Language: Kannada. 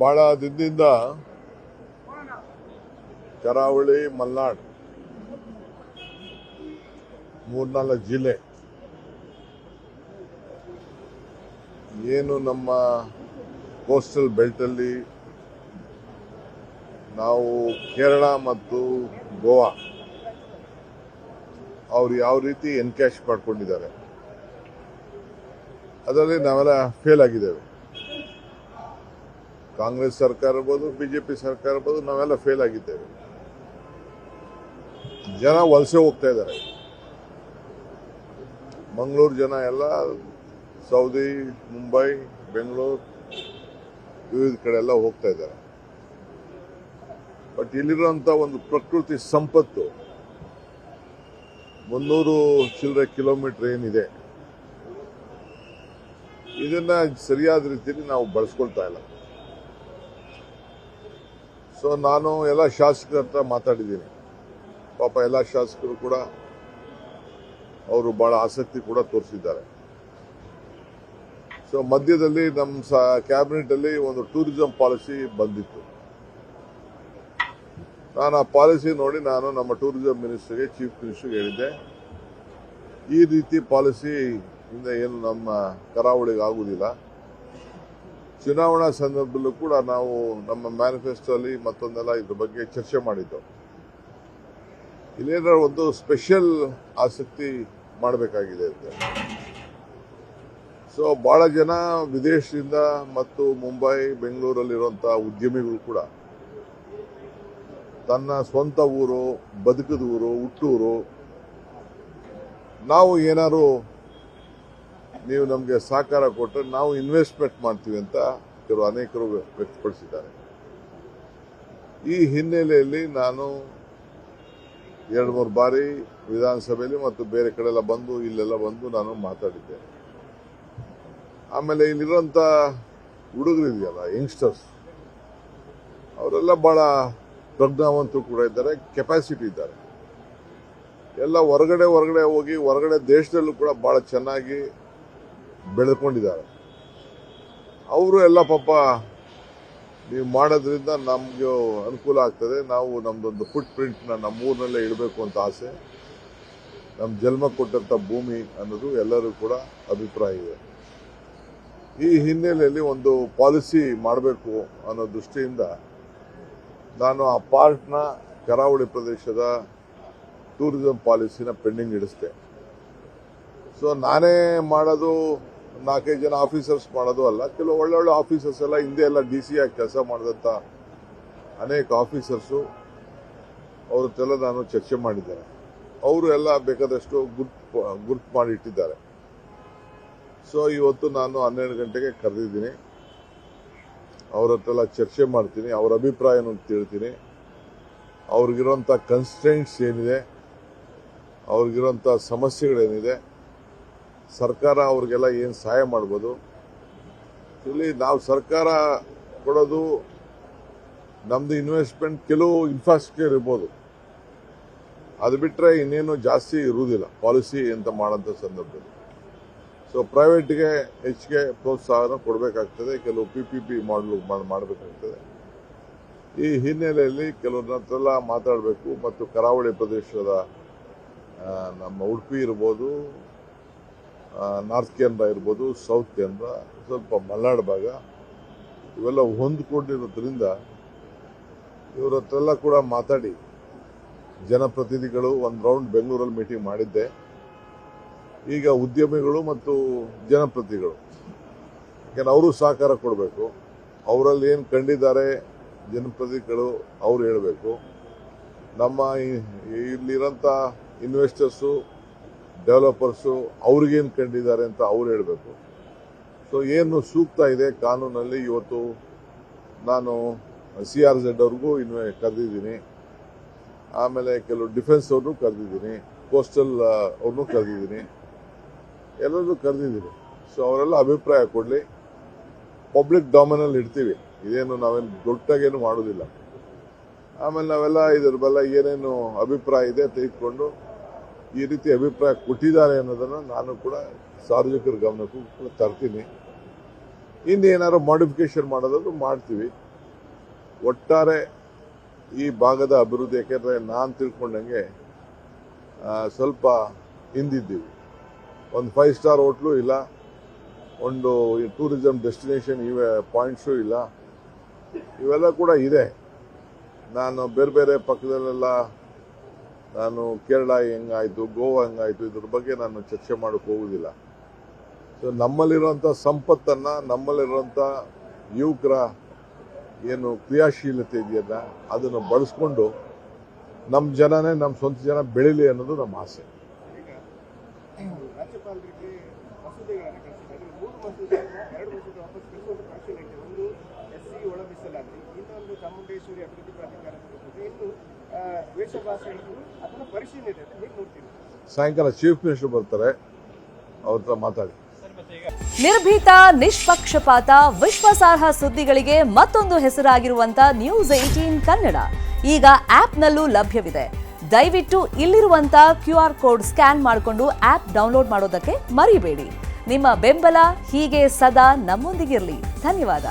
ಬಹಳ ದಿನದಿಂದ ಕರಾವಳಿ ಮಲೆನಾಡು ಮೂರ್ನಾಲ್ಕು ಜಿಲ್ಲೆ ಏನು ನಮ್ಮ ಕೋಸ್ಟಲ್ ಬೆಲ್ಟಲ್ಲಿ ನಾವು ಕೇರಳ ಮತ್ತು ಗೋವಾ ಅವ್ರು ಯಾವ ರೀತಿ ಎನ್ಕ್ಯಾಶ್ ಮಾಡ್ಕೊಂಡಿದ್ದಾರೆ ಅದರಲ್ಲಿ ನಾವೆಲ್ಲ ಫೇಲ್ ಆಗಿದ್ದೇವೆ. ಕಾಂಗ್ರೆಸ್ ಸರ್ಕಾರ ಇರ್ಬೋದು, ಬಿಜೆಪಿ ಸರ್ಕಾರ ಇರ್ಬೋದು, ನಾವೆಲ್ಲ ಫೇಲ್ ಆಗಿದ್ದೇವೆ. ಜನ ವಲಸೆ ಹೋಗ್ತಾ ಇದ್ದಾರೆ. ಮಂಗಳೂರು ಜನ ಎಲ್ಲ ಸೌದಿ, ಮುಂಬೈ, ಬೆಂಗಳೂರು ವಿವಿಧ ಕಡೆ ಎಲ್ಲ ಹೋಗ್ತಾ ಇದ್ದಾರೆ. ಬಟ್ ಇಲ್ಲಿರುವಂತ ಒಂದು ಪ್ರಕೃತಿ ಸಂಪತ್ತು 300 ಚಿಲ್ಲರೆ ಕಿಲೋಮೀಟರ್ ಏನಿದೆ, ಇದನ್ನ ಸರಿಯಾದ ರೀತಿಯಲ್ಲಿ ನಾವು ಬಳಸ್ಕೊಳ್ತಾ ಇಲ್ಲ. ಸೊ ನಾನು ಎಲ್ಲ ಶಾಸಕರ ಹತ್ರ ಮಾತಾಡಿದ್ದೀನಿ. ಪಾಪ ಎಲ್ಲ ಶಾಸಕರು ಕೂಡ ಅವರು ಬಹಳ ಆಸಕ್ತಿ ಕೂಡ ತೋರಿಸಿದ್ದಾರೆ. ಸೊ ಮಧ್ಯದಲ್ಲಿ ನಮ್ಮ ಕ್ಯಾಬಿನೆಟ್ ಅಲ್ಲಿ ಒಂದು ಟೂರಿಸಂ ಪಾಲಿಸಿ ಬಂದಿತ್ತು. ನಾನು ಆ ಪಾಲಿಸಿ ನೋಡಿ ನಾನು ನಮ್ಮ ಟೂರಿಸಂ ಮಿನಿಸ್ಟರ್ಗೆ, ಚೀಫ್ ಮಿನಿಸ್ಟರ್ಗೆ ಹೇಳಿದ್ದೆ, ಈ ರೀತಿ ಪಾಲಿಸಿ ಇಂದ ಏನು ನಮ್ಮ ಕರಾವಳಿಗೆ ಆಗುವುದಿಲ್ಲ. ಚುನಾವಣಾ ಸಂದರ್ಭದಲ್ಲೂ ಕೂಡ ನಾವು ನಮ್ಮ ಮ್ಯಾನಿಫೆಸ್ಟೋ ಅಲ್ಲಿ ಮತ್ತೊಂದೆಲ್ಲ ಇದ್ರ ಬಗ್ಗೆ ಚರ್ಚೆ ಮಾಡಿದ್ದೆವು. ಇಲ್ಲೇನಾದ್ರು ಒಂದು ಸ್ಪೆಷಲ್ ಆಸಕ್ತಿ ಮಾಡಬೇಕಾಗಿದೆ ಅಂತ. ಸೊ ಬಹಳ ಜನ ವಿದೇಶದಿಂದ ಮತ್ತು ಮುಂಬೈ, ಬೆಂಗಳೂರಲ್ಲಿರುವಂತಹ ಉದ್ಯಮಿಗಳು ಕೂಡ ತನ್ನ ಸ್ವಂತ ಊರು, ಬದುಕದ ಊರು, ಹುಟ್ಟೂರು, ನಾವು ಏನಾದ್ರು ನೀವು ನಮಗೆ ಸಹಕಾರ ಕೊಟ್ಟರೆ ನಾವು ಇನ್ವೆಸ್ಟ್ಮೆಂಟ್ ಮಾಡ್ತೀವಿ ಅಂತ ಅನೇಕರು ವ್ಯಕ್ತಪಡಿಸಿದ್ದಾರೆ. ಈ ಹಿನ್ನೆಲೆಯಲ್ಲಿ ನಾನು 2-3 ಬಾರಿ ವಿಧಾನಸಭೆಯಲ್ಲಿ ಮತ್ತು ಬೇರೆ ಕಡೆ ಎಲ್ಲ ಬಂದು ಇಲ್ಲೆಲ್ಲ ಬಂದು ನಾನು ಮಾತಾಡಿದ್ದೆ. ಆಮೇಲೆ ಇಲ್ಲಿರುವಂತ ಹುಡುಗರು ಇದೆಯಲ್ಲ, ಯಂಗ್ಸ್ಟರ್ಸ್, ಅವರೆಲ್ಲ ಬಹಳ ಪ್ರಜ್ಞಾವಂತರು ಕೂಡ ಇದ್ದಾರೆ, ಕೆಪಾಸಿಟಿ ಇದ್ದಾರೆ. ಎಲ್ಲ ಹೊರಗಡೆ ಹೋಗಿ ಹೊರಗಡೆ ದೇಶದಲ್ಲೂ ಕೂಡ ಬಹಳ ಚೆನ್ನಾಗಿ ಬೆಳೆದುಕೊಂಡಿದ್ದಾರೆ. ಅವರು ಎಲ್ಲ ಪಾಪ ನೀವು ಮಾಡೋದ್ರಿಂದ ನಮ್ಗೆ ಅನುಕೂಲ ಆಗ್ತದೆ, ನಾವು ನಮ್ದೊಂದು ಫುಟ್ ಪ್ರಿಂಟ್ನ ನಮ್ಮೂರಿನಲ್ಲೇ ಇಡಬೇಕು ಅಂತ ಆಸೆ, ನಮ್ಮ ಜನ್ಮ ಕೊಟ್ಟಂತ ಭೂಮಿ ಅನ್ನೋದು ಎಲ್ಲರೂ ಕೂಡ ಅಭಿಪ್ರಾಯ ಇದೆ. ಈ ಹಿನ್ನೆಲೆಯಲ್ಲಿ ಒಂದು ಪಾಲಿಸಿ ಮಾಡಬೇಕು ಅನ್ನೋ ದೃಷ್ಟಿಯಿಂದ ನಾನು ಆ ಪಾರ್ಟ್ನ ಕರಾವಳಿ ಪ್ರದೇಶದ ಟೂರಿಸಂ ಪಾಲಿಸಿನ ಪೆಂಡಿಂಗ್ ಇಡಿಸ್ದೆ. ಸೊ ನಾನೇ ಮಾಡೋದು, 4-5 ಜನ ಆಫೀಸರ್ಸ್ ಮಾಡೋದು ಅಲ್ಲ, ಕೆಲವು ಒಳ್ಳೊಳ್ಳೆ ಆಫೀಸರ್ಸ್ ಎಲ್ಲ ಹಿಂದೆ ಎಲ್ಲ DC ಆಗಿ ಕೆಲಸ ಮಾಡಿದಂಥ ಅನೇಕ ಆಫೀಸರ್ಸು ಅವ್ರ ಹತ್ರೆಲ್ಲ ನಾನು ಚರ್ಚೆ ಮಾಡಿದ್ದೇನೆ. ಅವರು ಎಲ್ಲ ಬೇಕಾದಷ್ಟು ಗುರ್ತು ಮಾಡಿ ಇಟ್ಟಿದ್ದಾರೆ. ಸೊ ಇವತ್ತು ನಾನು 12 ಗಂಟೆಗೆ ಕರೆದಿದ್ದೀನಿ. ಅವ್ರ ಹತ್ರೆಲ್ಲ ಚರ್ಚೆ ಮಾಡ್ತೀನಿ, ಅವ್ರ ಅಭಿಪ್ರಾಯನೂ ತಿಳ್ತೀನಿ, ಅವ್ರಿಗಿರೋಂಥ ಕನ್ಸ್ಟ್ರೆಂಟ್ಸ್ ಏನಿದೆ, ಅವ್ರಿಗಿರೋಂಥ ಸಮಸ್ಯೆಗಳೇನಿದೆ, ಸರ್ಕಾರ ಅವ್ರಿಗೆಲ್ಲ ಏನು ಸಹಾಯ ಮಾಡ್ಬೋದು. ಇಲ್ಲಿ ನಾವು ಸರ್ಕಾರ ಕೊಡೋದು ನಮ್ದು ಇನ್ವೆಸ್ಟ್ಮೆಂಟ್, ಕೆಲವು ಇನ್ಫ್ರಾಸ್ಟ್ರಕ್ಚರ್ ಇರ್ಬೋದು, ಅದು ಬಿಟ್ಟರೆ ಇನ್ನೇನು ಜಾಸ್ತಿ ಇರುವುದಿಲ್ಲ ಪಾಲಿಸಿ ಅಂತ ಮಾಡೋಂಥ ಸಂದರ್ಭದಲ್ಲಿ. ಸೊ ಪ್ರೈವೇಟ್ಗೆ ಹೆಚ್ಚಿಗೆ ಪ್ರೋತ್ಸಾಹನ ಕೊಡಬೇಕಾಗ್ತದೆ, ಕೆಲವು PPP ಮಾಡಬೇಕಾಗ್ತದೆ. ಈ ಹಿನ್ನೆಲೆಯಲ್ಲಿ ಕೆಲವ್ರ ಹತ್ರೆಲ್ಲ ಮಾತಾಡಬೇಕು. ಮತ್ತು ಕರಾವಳಿ ಪ್ರದೇಶದ ನಮ್ಮ ಉಡುಪಿ ಇರ್ಬೋದು, ನಾರ್ತ್ ಕೇಂದ್ರ ಇರ್ಬೋದು, ಸೌತ್ ಕೇಂದ್ರ, ಸ್ವಲ್ಪ ಮಲೆನಾಡು ಭಾಗ, ಇವೆಲ್ಲ ಹೊಂದ್ಕೊಂಡಿರೋದ್ರಿಂದ ಇವ್ರ ಹತ್ರೆಲ್ಲ ಕೂಡ ಮಾತಾಡಿ ಜನಪ್ರತಿನಿಧಿಗಳು ಒಂದು ರೌಂಡ್ ಬೆಂಗಳೂರಲ್ಲಿ ಮೀಟಿಂಗ್ ಮಾಡಿದ್ದೆ. ಈಗ ಉದ್ಯಮಿಗಳು ಮತ್ತು ಜನಪ್ರತಿನಿಧಿಗಳು, ಯಾಕಂದ್ರೆ ಅವರು ಸಹಕಾರ ಕೊಡಬೇಕು. ಅವರಲ್ಲಿ ಏನು ಕಂಡಿದ್ದಾರೆ ಜನಪ್ರತಿನಿಧಿಗಳು ಅವ್ರು ಹೇಳಬೇಕು. ನಮ್ಮ ಇಲ್ಲಿರೋಂಥ ಇನ್ವೆಸ್ಟರ್ಸು, ಡೆವಲಪರ್ಸು ಅವ್ರಿಗೇನು ಕಂಡಿದ್ದಾರೆ ಅಂತ ಅವ್ರು ಹೇಳಬೇಕು. ಸೊ ಏನು ಸೂಕ್ತ ಇದೆ ಕಾನೂನಲ್ಲಿ, ಇವತ್ತು ನಾನು CRZ ಅವ್ರಿಗೂ ಕರೆದಿದ್ದೀನಿ, ಆಮೇಲೆ ಕೆಲವು ಡಿಫೆನ್ಸ್ ಅವ್ರನ್ನೂ ಕರೆದಿದ್ದೀನಿ, ಕೋಸ್ಟಲ್ ಅವ್ರನ್ನೂ ಕರೆದಿದ್ದೀನಿ, ಎಲ್ಲರೂ ಕರೆದಿದ್ದೀನಿ. ಸೊ ಅವರೆಲ್ಲ ಅಭಿಪ್ರಾಯ ಕೊಡಲಿ. ಪಬ್ಲಿಕ್ ಡೊಮೇನಲ್ಲಿ ಇಡ್ತೀವಿ, ಇದೇನು ನಾವೇನು ದೊಡ್ಡಾಗೇನು ಮಾಡೋದಿಲ್ಲ. ಆಮೇಲೆ ನಾವೆಲ್ಲ ಇದ್ರ ಬೆಲ್ಲ ಏನೇನು ಅಭಿಪ್ರಾಯ ಇದೆ ತೆಗೆದುಕೊಂಡು ಈ ರೀತಿ ಅಭಿಪ್ರಾಯ ಕೊಟ್ಟಿದ್ದಾರೆ ಅನ್ನೋದನ್ನು ನಾನು ಕೂಡ ಸಾರ್ವಜನಿಕರ ಗಮನಕ್ಕೂ ಕೂಡ ತರ್ತೀನಿ. ಇನ್ನೇನಾದ್ರು ಮಾಡಿಫಿಕೇಶನ್ ಮಾಡೋದಾದ್ರು ಮಾಡ್ತೀವಿ. ಒಟ್ಟಾರೆ ಈ ಭಾಗದ ಅಭಿವೃದ್ಧಿ, ಯಾಕೆಂದರೆ ನಾನು ತಿಳ್ಕೊಂಡಂಗೆ ಸ್ವಲ್ಪ ಹಿಂದಿದ್ದೀವಿ. ಒಂದು 5 ಸ್ಟಾರ್ ಹೋಟ್ಲು ಇಲ್ಲ, ಒಂದು ಟೂರಿಸಂ ಡೆಸ್ಟಿನೇಷನ್ ಪಾಯಿಂಟ್ಸು ಇಲ್ಲ. ಇವೆಲ್ಲ ಕೂಡ ಇದೆ. ನಾನು ಬೇರೆ ಬೇರೆ ಪಕ್ಕದಲ್ಲೆಲ್ಲ ನಾನು ಕೇರಳ ಹೆಂಗಾಯಿತು, ಗೋವಾ ಹೆಂಗಾಯಿತು, ಇದ್ರ ಬಗ್ಗೆ ನಾನು ಚರ್ಚೆ ಮಾಡೋಕ್ಕೆ ಹೋಗೋದಿಲ್ಲ. ಸೊ ನಮ್ಮಲ್ಲಿರುವಂಥ ಸಂಪತ್ತನ್ನು, ನಮ್ಮಲ್ಲಿರುವಂಥ ಯುವಕರ ಏನು ಕ್ರಿಯಾಶೀಲತೆ ಇದೆಯಲ್ಲ ಅದನ್ನು ಬಳಸ್ಕೊಂಡು ನಮ್ಮ ಜನನೇ, ನಮ್ಮ ಸ್ವಂತ ಜನ ಬೆಳೀಲಿ ಅನ್ನೋದು ನಮ್ಮ ಆಸೆ. ರಾಜ್ಯಪಾಲರಿಗೆ ಮಸೂದೆಗಳನ್ನು ಕಳಿಸಿದ್ದಾರೆ. 3 ಮಸೂದೆಯನ್ನು 2 ಮಸೂದೆ ವಾಪಸ್ ಕಳಿಸುವಂತ ಪರಿಶೀಲನೆ ಇದೆ. ಒಂದು SC ಒಳ ಮೀಸಲಾತಿ, ಇನ್ನೊಂದು ಚಾಮುಂಡೇಶ್ವರಿ ಅಭಿವೃದ್ಧಿ ಪ್ರಾಧಿಕಾರದ ಮಸೂದೆ, ಇನ್ನು ವೇಷಭಾಷೆಗಳು ಅದನ್ನು ಪರಿಶೀಲನೆ ಇದೆ. ಹೇಗೆ ನೋಡ್ತೀವಿ? ಸಾಯಂಕಾಲ ಚೀಫ್ ಮಿನಿಸ್ಟರ್ ಬರ್ತಾರೆ, ಅವ್ರ ಹತ್ರ ಮಾತಾಡಿ. ನಿರ್ಭೀತ, ನಿಷ್ಪಕ್ಷಪಾತ, ವಿಶ್ವಾಸಾರ್ಹ ಸುದ್ದಿಗಳಿಗೆ ಮತ್ತೊಂದು ಹೆಸರಾಗಿರುವಂತ News18 ಕನ್ನಡ ಈಗ ಆಪ್ನಲ್ಲೂ ಲಭ್ಯವಿದೆ. ದಯವಿಟ್ಟು ಇಲ್ಲಿರುವಂತ QR ಕೋಡ್ ಸ್ಕ್ಯಾನ್ ಮಾಡಿಕೊಂಡು ಆಪ್ ಡೌನ್ಲೋಡ್ ಮಾಡೋದಕ್ಕೆ ಮರಿಬೇಡಿ. ನಿಮ್ಮ ಬೆಂಬಲ ಹೀಗೆ ಸದಾ ನಮ್ಮೊಂದಿಗಿರಲಿ. ಧನ್ಯವಾದ.